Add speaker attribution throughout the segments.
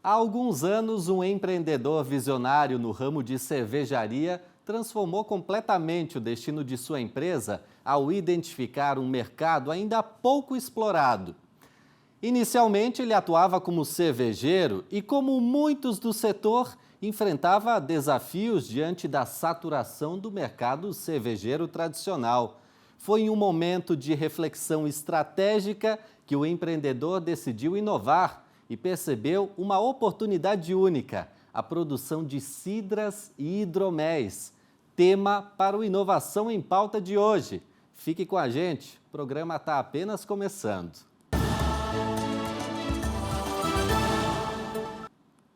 Speaker 1: Há alguns anos, um empreendedor visionário no ramo de cervejaria transformou completamente o destino de sua empresa ao identificar um mercado ainda pouco explorado. Inicialmente, ele atuava como cervejeiro e, como muitos do setor, enfrentava desafios diante da saturação do mercado cervejeiro tradicional. Foi em um momento de reflexão estratégica que o empreendedor decidiu inovar e percebeu uma oportunidade única: a produção de cidras e hidroméis. Tema para o Inovação em Pauta de hoje. Fique com a gente, o programa está apenas começando.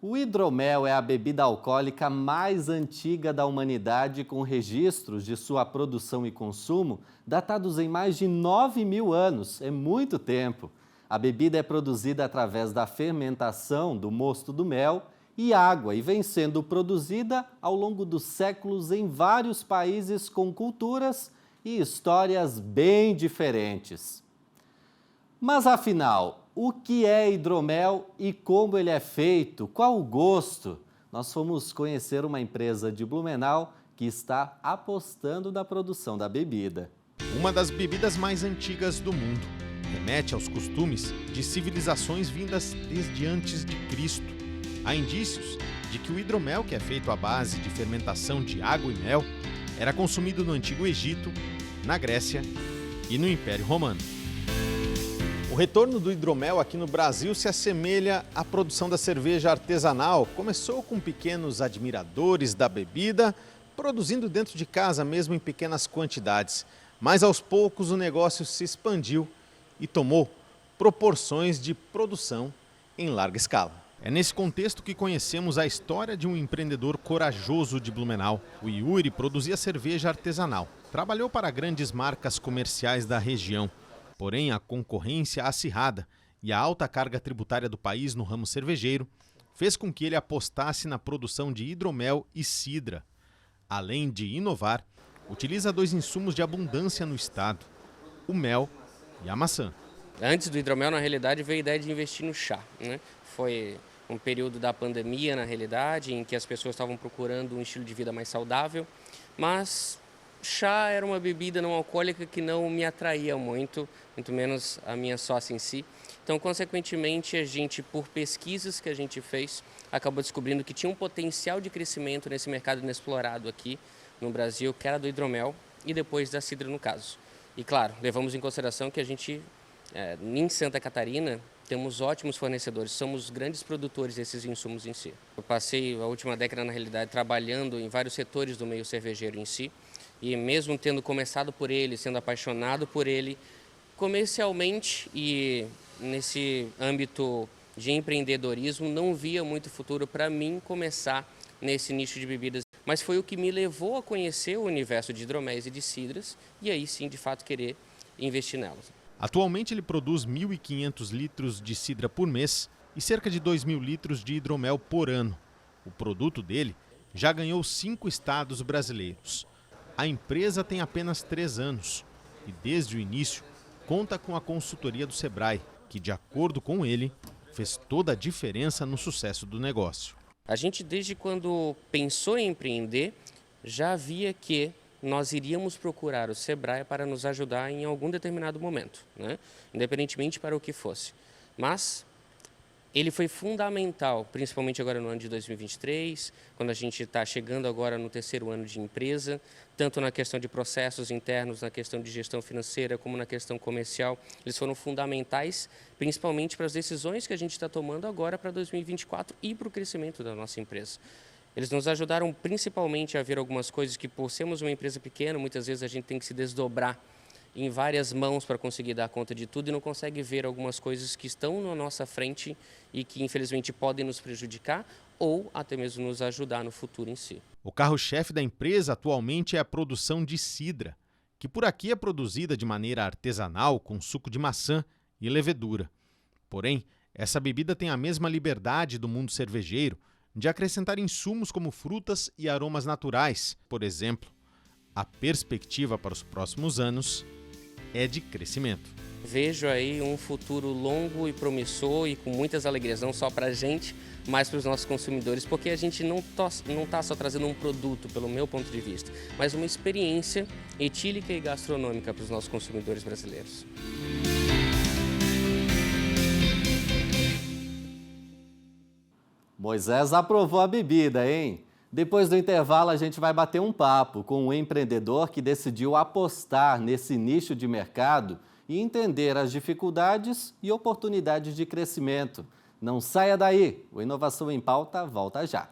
Speaker 1: O hidromel é a bebida alcoólica mais antiga da humanidade, com registros de sua produção e consumo datados em mais de 9.000 anos. É muito tempo. A bebida é produzida através da fermentação do mosto do mel e água e vem sendo produzida ao longo dos séculos em vários países com culturas e histórias bem diferentes. Mas afinal, o que é hidromel e como ele é feito? Qual o gosto? Nós fomos conhecer uma empresa de Blumenau que está apostando na produção da bebida.
Speaker 2: Uma das bebidas mais antigas do mundo. Remete aos costumes de civilizações vindas desde antes de Cristo. Há indícios de que o hidromel, que é feito à base de fermentação de água e mel, era consumido no Antigo Egito, na Grécia e no Império Romano. O retorno do hidromel aqui no Brasil se assemelha à produção da cerveja artesanal. Começou com pequenos admiradores da bebida, produzindo dentro de casa mesmo em pequenas quantidades. Mas aos poucos o negócio se expandiu e tomou proporções de produção em larga escala. É nesse contexto que conhecemos a história de um empreendedor corajoso de Blumenau. O Yuri produzia cerveja artesanal. Trabalhou para grandes marcas comerciais da região. Porém, a concorrência acirrada e a alta carga tributária do país no ramo cervejeiro fez com que ele apostasse na produção de hidromel e cidra. Além de inovar, utiliza dois insumos de abundância no estado: o mel e a maçã.
Speaker 3: Antes do hidromel, na realidade, veio a ideia de investir no chá, né? Foi um período da pandemia, na realidade, em que as pessoas estavam procurando um estilo de vida mais saudável, mas chá era uma bebida não alcoólica que não me atraía muito menos a minha sócia em si. Então, consequentemente, a gente, por pesquisas que a gente fez, acabou descobrindo que tinha um potencial de crescimento nesse mercado inexplorado aqui no Brasil, que era do hidromel e depois da cidra, no caso. E, claro, levamos em consideração que a gente, em Santa Catarina, temos ótimos fornecedores, somos grandes produtores desses insumos em si. Eu passei a última década, na realidade, trabalhando em vários setores do meio cervejeiro em si, e mesmo tendo começado por ele, sendo apaixonado por ele, comercialmente e nesse âmbito de empreendedorismo, não via muito futuro para mim começar nesse nicho de bebidas. Mas foi o que me levou a conhecer o universo de hidroméis e de cidras e aí sim, de fato, querer investir nelas.
Speaker 2: Atualmente ele produz 1.500 litros de cidra por mês e cerca de 2.000 litros de hidromel por ano. O produto dele já ganhou 5 estados brasileiros. A empresa tem apenas 3 anos e desde o início conta com a consultoria do Sebrae, que, de acordo com ele, fez toda a diferença no sucesso do negócio.
Speaker 3: A gente, desde quando pensou em empreender, já via que nós iríamos procurar o Sebrae para nos ajudar em algum determinado momento, né? Independentemente para o que fosse. Mas ele foi fundamental, principalmente agora no ano de 2023, quando a gente está chegando agora no 3º ano de empresa, tanto na questão de processos internos, na questão de gestão financeira, como na questão comercial. Eles foram fundamentais, principalmente para as decisões que a gente está tomando agora para 2024 e para o crescimento da nossa empresa. Eles nos ajudaram principalmente a ver algumas coisas que, por sermos uma empresa pequena, muitas vezes a gente tem que se desdobrar em várias mãos para conseguir dar conta de tudo e não consegue ver algumas coisas que estão na nossa frente e que, infelizmente, podem nos prejudicar ou até mesmo nos ajudar no futuro em si.
Speaker 2: O carro-chefe da empresa atualmente é a produção de cidra, que por aqui é produzida de maneira artesanal com suco de maçã e levedura. Porém, essa bebida tem a mesma liberdade do mundo cervejeiro de acrescentar insumos como frutas e aromas naturais. Por exemplo, a perspectiva para os próximos anos é de crescimento.
Speaker 3: vejo aí um futuro longo e promissor e com muitas alegrias, não só para a gente, mas para os nossos consumidores, porque a gente não está só trazendo um produto, pelo meu ponto de vista, mas uma experiência etílica e gastronômica para os nossos consumidores brasileiros.
Speaker 1: Moisés aprovou a bebida, hein? Depois do intervalo, a gente vai bater um papo com um empreendedor que decidiu apostar nesse nicho de mercado e entender as dificuldades e oportunidades de crescimento. Não saia daí, o Inovação em Pauta volta já.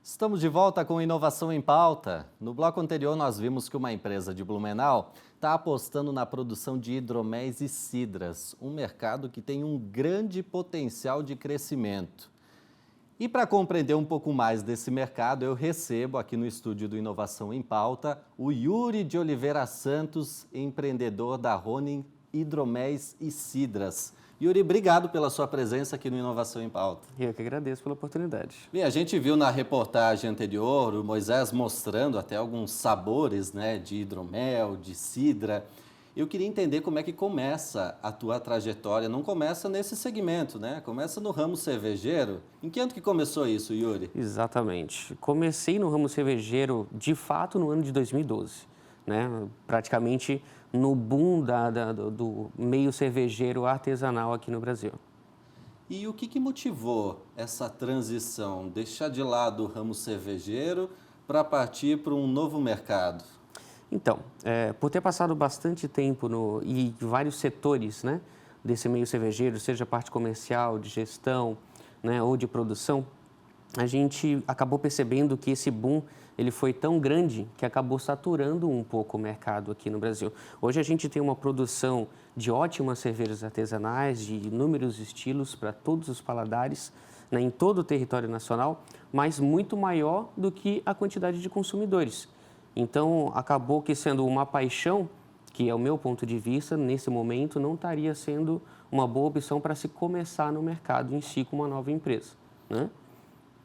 Speaker 1: Estamos de volta com Inovação em Pauta. No bloco anterior, nós vimos que uma empresa de Blumenau está apostando na produção de hidroméis e cidras, um mercado que tem um grande potencial de crescimento. E para compreender um pouco mais desse mercado, eu recebo aqui no estúdio do Inovação em Pauta o Yuri de Oliveira Santos, empreendedor da Ronin Hidroméis e Cidras. Yuri, obrigado pela sua presença aqui no Inovação em Pauta.
Speaker 4: Eu que agradeço pela oportunidade.
Speaker 1: Bem, a gente viu na reportagem anterior o Moisés mostrando até alguns sabores, né, de hidromel, de cidra. Eu queria entender como é que começa a tua trajetória. Não começa nesse segmento, né? Começa no ramo cervejeiro. Em que ano que começou isso, Yuri?
Speaker 4: Exatamente. Comecei no ramo cervejeiro, de fato, no ano de 2012, né? Praticamente no boom do meio cervejeiro artesanal aqui no Brasil.
Speaker 1: E o que motivou essa transição? Deixar de lado o ramo cervejeiro para partir para um novo mercado?
Speaker 4: Então, por ter passado bastante tempo e vários setores, né, desse meio cervejeiro, seja parte comercial, de gestão, né, ou de produção, a gente acabou percebendo que esse boom ele foi tão grande que acabou saturando um pouco o mercado aqui no Brasil. Hoje a gente tem uma produção de ótimas cervejas artesanais, de inúmeros estilos para todos os paladares, né, em todo o território nacional, mas muito maior do que a quantidade de consumidores. Então, acabou que sendo uma paixão, que é o meu ponto de vista, nesse momento, não estaria sendo uma boa opção para se começar no mercado em si com uma nova empresa, né?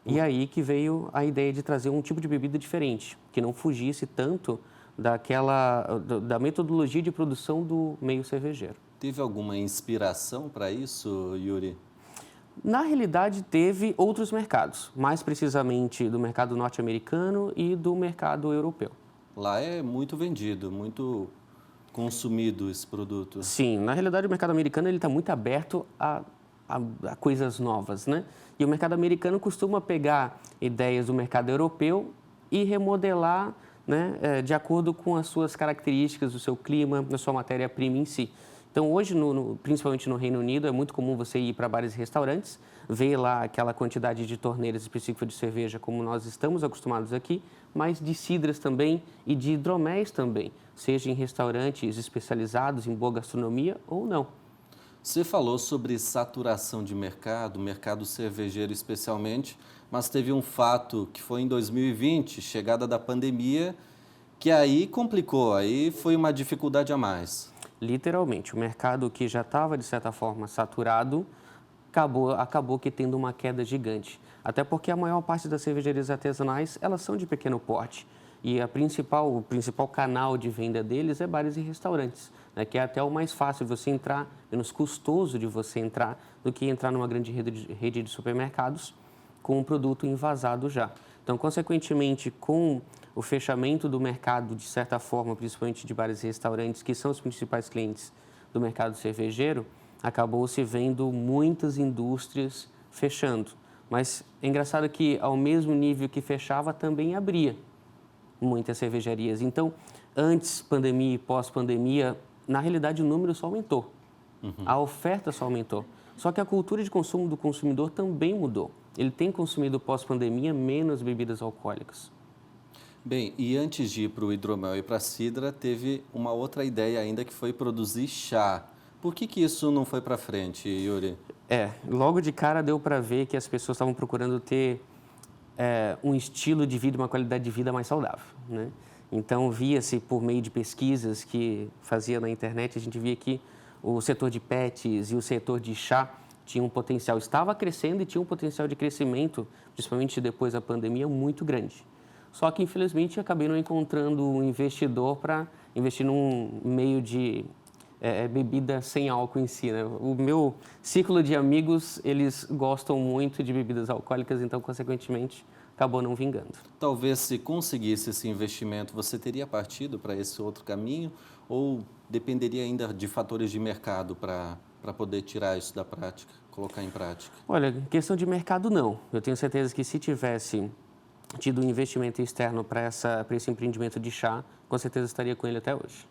Speaker 4: E aí que veio a ideia de trazer um tipo de bebida diferente, que não fugisse tanto da metodologia de produção do meio cervejeiro.
Speaker 1: Teve alguma inspiração para isso, Yuri?
Speaker 4: Na realidade, teve outros mercados, mais precisamente do mercado norte-americano e do mercado europeu.
Speaker 1: Lá é muito vendido, muito consumido esse produto.
Speaker 4: Sim, na realidade o mercado americano está muito aberto a coisas novas, né? E o mercado americano costuma pegar ideias do mercado europeu e remodelar, né, de acordo com as suas características, o seu clima, a sua matéria-prima em si. Então, hoje, principalmente no Reino Unido, é muito comum você ir para bares e restaurantes, ver lá aquela quantidade de torneiras específicas de cerveja, como nós estamos acostumados aqui, mas de cidras também e de hidroméis também, seja em restaurantes especializados em boa gastronomia ou não.
Speaker 1: Você falou sobre saturação de mercado cervejeiro especialmente, mas teve um fato que foi em 2020, chegada da pandemia, que aí complicou, aí foi uma dificuldade a mais.
Speaker 4: Literalmente, o mercado que já estava, de certa forma, saturado, acabou que tendo uma queda gigante. Até porque a maior parte das cervejarias artesanais, elas são de pequeno porte. E o principal canal de venda deles é bares e restaurantes, né, que é até o mais fácil de você entrar, menos custoso de você entrar, do que entrar numa grande rede de supermercados com um produto envasado já. Então, consequentemente, com o fechamento do mercado, de certa forma, principalmente de bares e restaurantes, que são os principais clientes do mercado cervejeiro, acabou se vendo muitas indústrias fechando. Mas é engraçado que, ao mesmo nível que fechava, também abria muitas cervejarias. Então, antes pandemia e pós-pandemia, na realidade o número só aumentou. A oferta só aumentou. Só que a cultura de consumo do consumidor também mudou. Ele tem consumido pós-pandemia menos bebidas alcoólicas.
Speaker 1: Bem, e antes de ir para o hidromel e para a cidra, teve uma outra ideia ainda que foi produzir chá. Por que isso não foi para frente, Yuri?
Speaker 4: Logo de cara deu para ver que as pessoas estavam procurando ter um estilo de vida, uma qualidade de vida mais saudável, né? Então, via-se por meio de pesquisas que fazia na internet, a gente via que o setor de pets e o setor de chá tinha um potencial, estava crescendo e tinha um potencial de crescimento, principalmente depois da pandemia, muito grande. Só que, infelizmente, acabei não encontrando um investidor para investir num meio de bebida sem álcool em si, né? O meu ciclo de amigos, eles gostam muito de bebidas alcoólicas, então, consequentemente, acabou não vingando.
Speaker 1: Talvez se conseguisse esse investimento, você teria partido para esse outro caminho ou dependeria ainda de fatores de mercado para poder tirar isso da prática, colocar em prática?
Speaker 4: Olha, questão de mercado, não. Eu tenho certeza que se tivesse tido um investimento externo para esse empreendimento de chá, com certeza estaria com ele até hoje.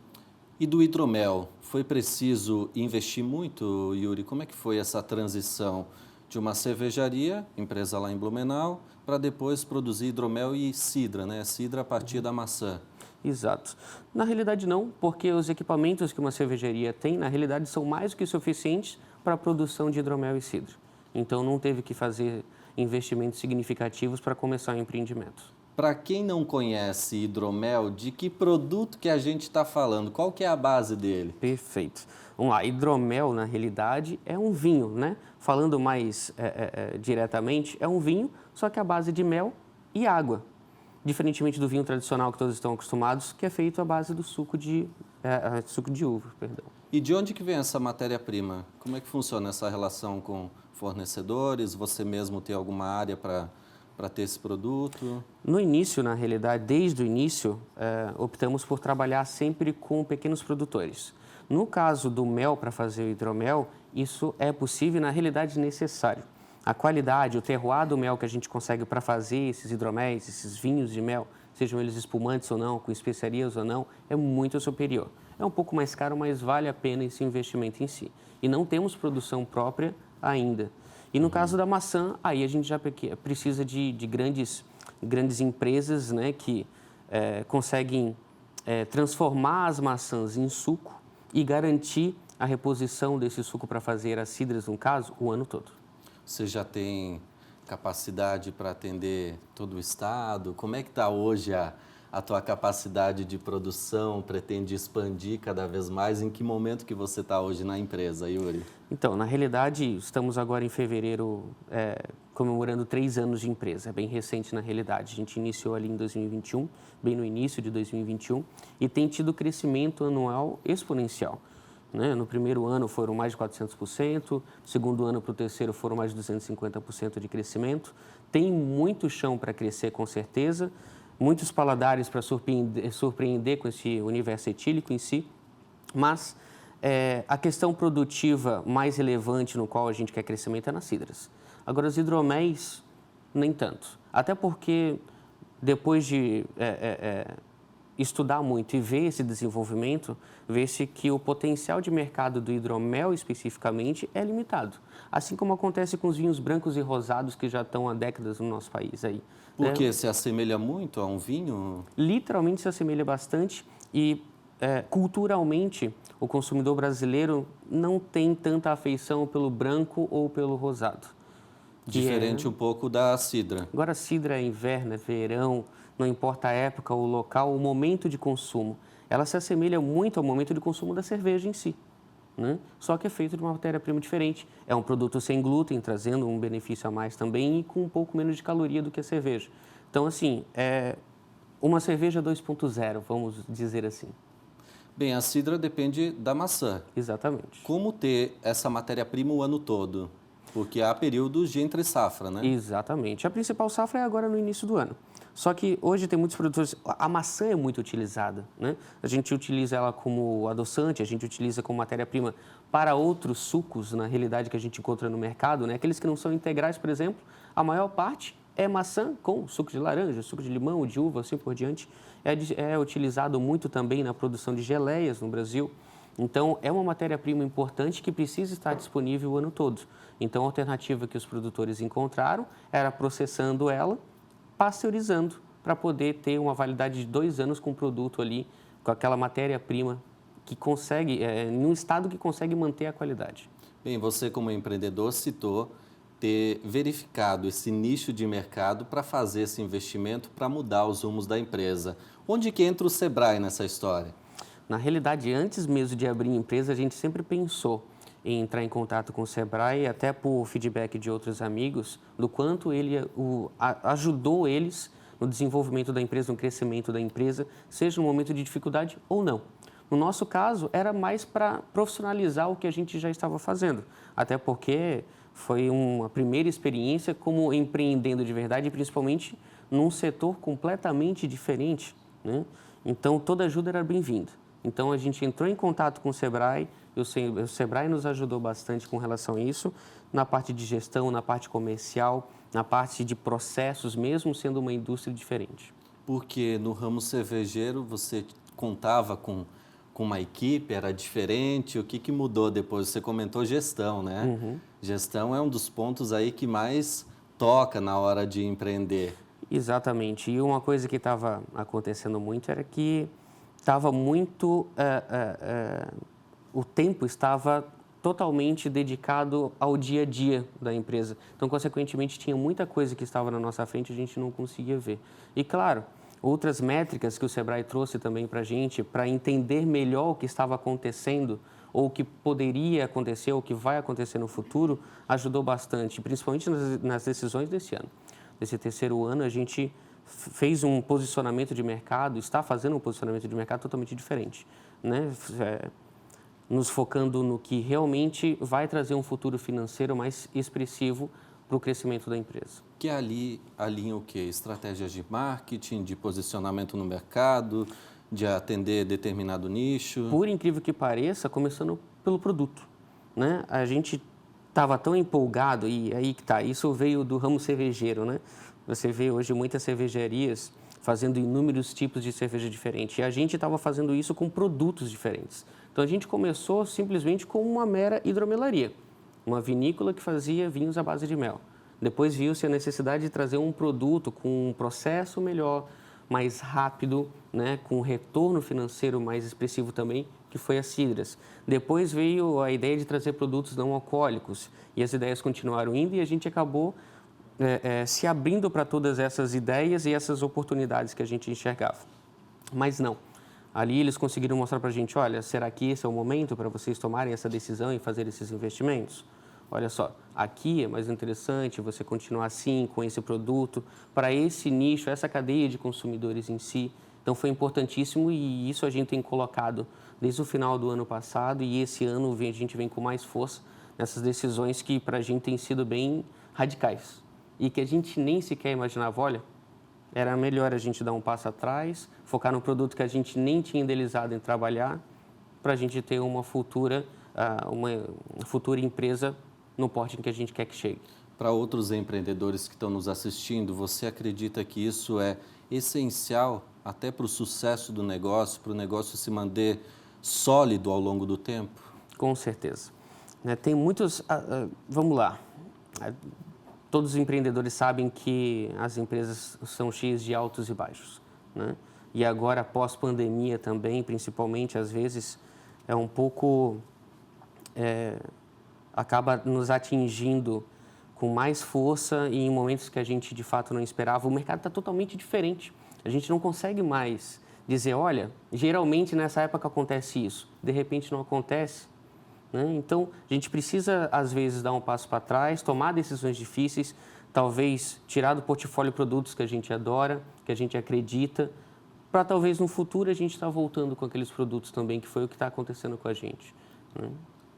Speaker 1: E do hidromel, foi preciso investir muito, Yuri? Como é que foi essa transição de uma cervejaria, empresa lá em Blumenau, para depois produzir hidromel e cidra, né? Cidra a partir da maçã.
Speaker 4: Exato. Na realidade, não, porque os equipamentos que uma cervejaria tem, na realidade, são mais do que suficientes para a produção de hidromel e cidra. Então, não teve que fazer investimentos significativos para começar o empreendimento.
Speaker 1: Para quem não conhece hidromel, de que produto que a gente está falando? Qual que é a base dele?
Speaker 4: Perfeito. Vamos lá, hidromel, na realidade, é um vinho, né? Falando mais diretamente, é um vinho, só que à base de mel e água. Diferentemente do vinho tradicional que todos estão acostumados, que é feito à base do suco de uva, perdão.
Speaker 1: E de onde que vem essa matéria-prima? Como é que funciona essa relação com fornecedores? Você mesmo tem alguma área para ter esse produto?
Speaker 4: No início, na realidade, desde o início, optamos por trabalhar sempre com pequenos produtores. No caso do mel, para fazer o hidromel, isso é possível e, na realidade, necessário. A qualidade, o terroir do mel que a gente consegue para fazer esses hidroméis, esses vinhos de mel, sejam eles espumantes ou não, com especiarias ou não, é muito superior. É um pouco mais caro, mas vale a pena esse investimento em si. E não temos produção própria ainda. E no caso da maçã, aí a gente já precisa de grandes empresas, né, que conseguem transformar as maçãs em suco e garantir a reposição desse suco para fazer as cidras, no caso, o ano todo.
Speaker 1: Você já tem capacidade para atender todo o estado? Como é que está hoje a tua capacidade de produção? Pretende expandir cada vez mais? Em que momento que você está hoje na empresa, Yuri?
Speaker 4: Então, na realidade, estamos agora em fevereiro comemorando 3 anos de empresa. É bem recente na realidade. A gente iniciou ali em 2021, bem no início de 2021, e tem tido crescimento anual exponencial. Né? No primeiro ano foram mais de 400%, no segundo ano para o terceiro foram mais de 250% de crescimento. Tem muito chão para crescer, com certeza, muitos paladares para surpreender com esse universo etílico em si, mas a questão produtiva mais relevante no qual a gente quer crescimento é nas cidras. Agora, os hidroméis, nem tanto. Até porque, depois de estudar muito e ver esse desenvolvimento, vê-se que o potencial de mercado do hidromel, especificamente, é limitado. Assim como acontece com os vinhos brancos e rosados que já estão há décadas no nosso país aí.
Speaker 1: Porque se assemelha muito a um vinho?
Speaker 4: Literalmente se assemelha bastante e, culturalmente, o consumidor brasileiro não tem tanta afeição pelo branco ou pelo rosado.
Speaker 1: Diferente um pouco da cidra.
Speaker 4: Agora, a cidra é inverno, é verão, não importa a época, o local, o momento de consumo. Ela se assemelha muito ao momento de consumo da cerveja em si, né? Só que é feito de uma matéria-prima diferente. É um produto sem glúten, trazendo um benefício a mais também e com um pouco menos de caloria do que a cerveja. Então, assim, é uma cerveja 2.0, vamos dizer assim.
Speaker 1: Bem, a cidra depende da maçã.
Speaker 4: Exatamente.
Speaker 1: Como ter essa matéria-prima o ano todo? Porque há períodos de entre-safra, né?
Speaker 4: Exatamente. A principal safra é agora no início do ano. Só que hoje tem muitos produtores... A maçã é muito utilizada, né? A gente utiliza ela como adoçante, a gente utiliza como matéria-prima para outros sucos, na realidade, que a gente encontra no mercado, né? Aqueles que não são integrais, por exemplo, a maior parte é maçã com suco de laranja, suco de limão, de uva, assim por diante. É utilizado muito também na produção de geleias no Brasil. Então, é uma matéria-prima importante que precisa estar disponível o ano todo. Então, a alternativa que os produtores encontraram era processando ela, pasteurizando, para poder ter uma validade de 2 anos com o produto ali, com aquela matéria-prima que consegue, num estado que consegue manter a qualidade.
Speaker 1: Bem, você como empreendedor citou ter verificado esse nicho de mercado para fazer esse investimento, para mudar os rumos da empresa. Onde que entra o Sebrae nessa história?
Speaker 4: Na realidade, antes mesmo de abrir a empresa, a gente sempre pensou em entrar em contato com o Sebrae, até por feedback de outros amigos, do quanto ele ajudou eles no desenvolvimento da empresa, no crescimento da empresa, seja no momento de dificuldade ou não. No nosso caso, era mais para profissionalizar o que a gente já estava fazendo, até porque foi uma primeira experiência como empreendendo de verdade, principalmente num setor completamente diferente, né? Então, toda ajuda era bem-vinda. Então, a gente entrou em contato com o Sebrae, o Sebrae nos ajudou bastante com relação a isso, na parte de gestão, na parte comercial, na parte de processos, mesmo sendo uma indústria diferente.
Speaker 1: Porque no ramo cervejeiro você contava com uma equipe, era diferente, o que mudou depois? Você comentou gestão, né?
Speaker 4: Uhum.
Speaker 1: Gestão é um dos pontos aí que mais toca na hora de empreender.
Speaker 4: Exatamente. E uma coisa que estava acontecendo muito era que estava muito... o tempo estava totalmente dedicado ao dia a dia da empresa. Então, consequentemente, tinha muita coisa que estava na nossa frente e a gente não conseguia ver. E, claro, outras métricas que o Sebrae trouxe também para a gente, para entender melhor o que estava acontecendo, ou o que poderia acontecer, ou o que vai acontecer no futuro, ajudou bastante, principalmente nas decisões desse ano. Nesse terceiro ano, a gente fez um posicionamento de mercado, está fazendo um posicionamento de mercado totalmente diferente, né? Nos focando no que realmente vai trazer um futuro financeiro mais expressivo para o crescimento da empresa.
Speaker 1: Que ali alinha o quê? Estratégias de marketing, de posicionamento no mercado, de atender determinado nicho?
Speaker 4: Por incrível que pareça, começando pelo produto, né? A gente estava tão empolgado, e aí que tá, isso veio do ramo cervejeiro, né? Você vê hoje muitas cervejarias fazendo inúmeros tipos de cerveja diferente, e a gente estava fazendo isso com produtos diferentes. Então, a gente começou simplesmente com uma mera hidromelaria, uma vinícola que fazia vinhos à base de mel. Depois viu-se a necessidade de trazer um produto com um processo melhor, mais rápido, né, com um retorno financeiro mais expressivo também, que foi as cidras. Depois veio a ideia de trazer produtos não alcoólicos, e as ideias continuaram indo e a gente acabou se abrindo para todas essas ideias e essas oportunidades que a gente enxergava. Mas não. Ali eles conseguiram mostrar para a gente, olha, será que esse é o momento para vocês tomarem essa decisão e fazer esses investimentos? Olha só, aqui é mais interessante você continuar assim com esse produto para esse nicho, essa cadeia de consumidores em si. Então foi importantíssimo e isso a gente tem colocado desde o final do ano passado e esse ano a gente vem com mais força nessas decisões que para a gente têm sido bem radicais e que a gente nem sequer imaginava, olha, era melhor a gente dar um passo atrás, focar no produto que a gente nem tinha idealizado em trabalhar, para a gente ter uma futura empresa no porte em que a gente quer que chegue.
Speaker 1: Para outros empreendedores que estão nos assistindo, você acredita que isso é essencial até para o sucesso do negócio, para o negócio se manter sólido ao longo do tempo?
Speaker 4: Com certeza. Tem muitos... vamos lá. Todos os empreendedores sabem que as empresas são cheias de altos e baixos, né? E agora, após pandemia também, principalmente, às vezes, é um pouco... acaba nos atingindo com mais força e em momentos que a gente, de fato, não esperava. O mercado está totalmente diferente. A gente não consegue mais dizer, olha, geralmente nessa época acontece isso. De repente não acontece. Então, a gente precisa, às vezes, dar um passo para trás, tomar decisões difíceis, talvez tirar do portfólio produtos que a gente adora, que a gente acredita, para talvez no futuro a gente estar voltando com aqueles produtos também, que foi o que está acontecendo com a gente.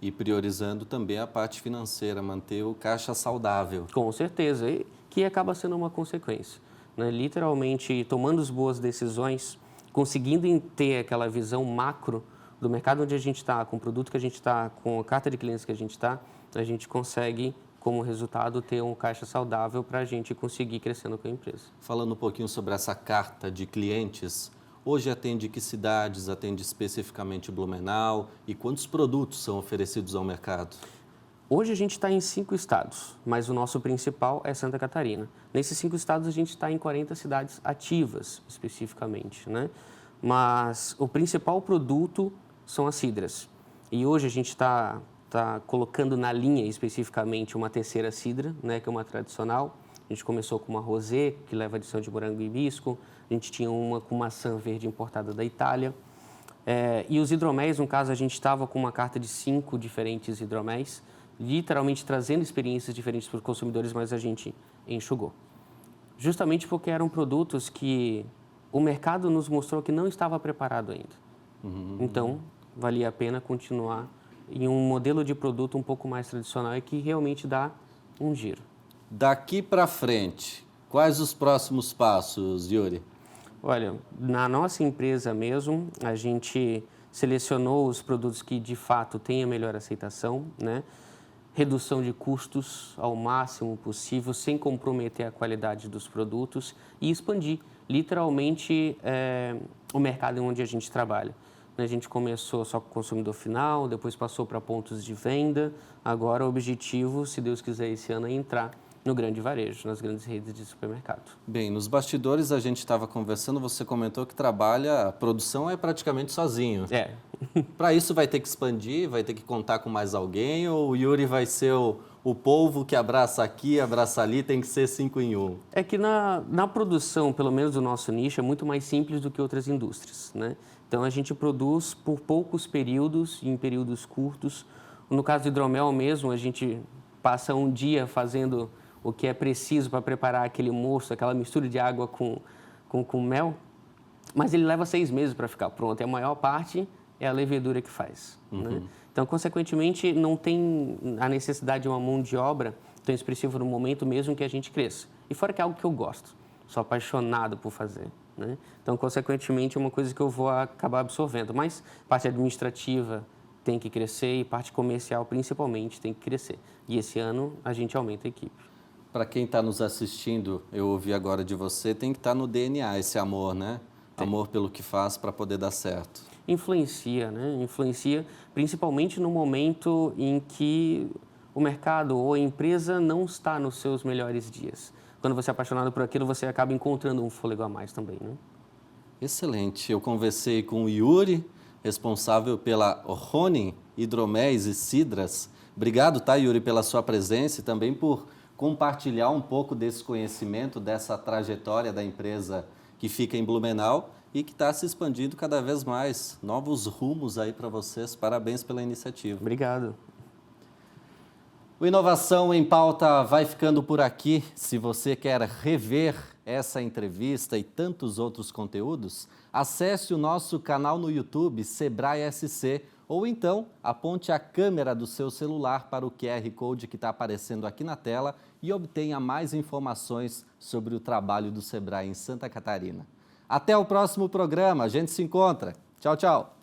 Speaker 1: E priorizando também a parte financeira, manter o caixa saudável.
Speaker 4: Com certeza, e que acaba sendo uma consequência. Literalmente, tomando as boas decisões, conseguindo ter aquela visão macro do mercado onde a gente está, com o produto que a gente está, com a carta de clientes que a gente consegue, como resultado, ter um caixa saudável para a gente conseguir crescendo com a empresa.
Speaker 1: Falando um pouquinho sobre essa carta de clientes, hoje atende que cidades, atende especificamente Blumenau e quantos produtos são oferecidos ao mercado?
Speaker 4: Hoje a gente está em 5 estados, mas o nosso principal é Santa Catarina. Nesses 5 estados a gente está em 40 cidades ativas, especificamente, né? Mas o principal produto são as cidras. E hoje a gente está colocando na linha especificamente uma terceira cidra, né, que é uma tradicional. A gente começou com uma rosé, que leva adição de morango e hibisco. A gente tinha uma com maçã verde importada da Itália. E os hidroméis, no caso, a gente estava com uma carta de 5 diferentes hidroméis, literalmente trazendo experiências diferentes para os consumidores, mas a gente enxugou. Justamente porque eram produtos que o mercado nos mostrou que não estava preparado ainda. Então, valia a pena continuar em um modelo de produto um pouco mais tradicional e que realmente dá um giro.
Speaker 1: Daqui para frente, quais os próximos passos, Yuri?
Speaker 4: Olha, na nossa empresa mesmo, a gente selecionou os produtos que de fato têm a melhor aceitação, né? Redução de custos ao máximo possível, sem comprometer a qualidade dos produtos e expandir literalmente o mercado onde a gente trabalha. A gente começou só com o consumidor final, depois passou para pontos de venda. Agora o objetivo, se Deus quiser, esse ano é entrar no grande varejo, nas grandes redes de supermercado.
Speaker 1: Bem, nos bastidores a gente estava conversando, você comentou que trabalha, a produção é praticamente sozinho. Para isso vai ter que expandir, vai ter que contar com mais alguém, ou o Yuri vai ser o polvo que abraça aqui, abraça ali, tem que ser 5 em 1?
Speaker 4: É que na produção, pelo menos do nosso nicho, é muito mais simples do que outras indústrias, né? Então a gente produz por poucos períodos, em períodos curtos. No caso do hidromel mesmo, a gente passa um dia fazendo o que é preciso para preparar aquele mosto, aquela mistura de água com mel, mas ele leva 6 meses para ficar pronto, e a maior parte é a levedura que faz. Né? Então, consequentemente, não tem a necessidade de uma mão de obra tão expressiva no momento mesmo que a gente cresça. E fora que é algo que eu gosto, sou apaixonado por fazer. Né? Então, consequentemente, é uma coisa que eu vou acabar absorvendo, mas parte administrativa tem que crescer e parte comercial, principalmente, tem que crescer. E esse ano a gente aumenta a equipe.
Speaker 1: Para quem está nos assistindo, eu ouvi agora de você, tem que estar no DNA esse amor, né? Amor pelo que faz para poder dar certo.
Speaker 4: Influencia, né? Influencia principalmente no momento em que o mercado ou a empresa não está nos seus melhores dias. Quando você é apaixonado por aquilo, você acaba encontrando um fôlego a mais também, né?
Speaker 1: Excelente. Eu conversei com o Yuri, responsável pela Ronin Hidroméis e Cidras. Obrigado, tá, Yuri, pela sua presença e também por compartilhar um pouco desse conhecimento, dessa trajetória da empresa que fica em Blumenau e que está se expandindo cada vez mais. Novos rumos aí para vocês. Parabéns pela iniciativa.
Speaker 4: Obrigado.
Speaker 1: O Inovação em Pauta vai ficando por aqui. Se você quer rever essa entrevista e tantos outros conteúdos, acesse o nosso canal no YouTube, Sebrae SC, ou então aponte a câmera do seu celular para o QR Code que está aparecendo aqui na tela e obtenha mais informações sobre o trabalho do Sebrae em Santa Catarina. Até o próximo programa, a gente se encontra. Tchau, tchau.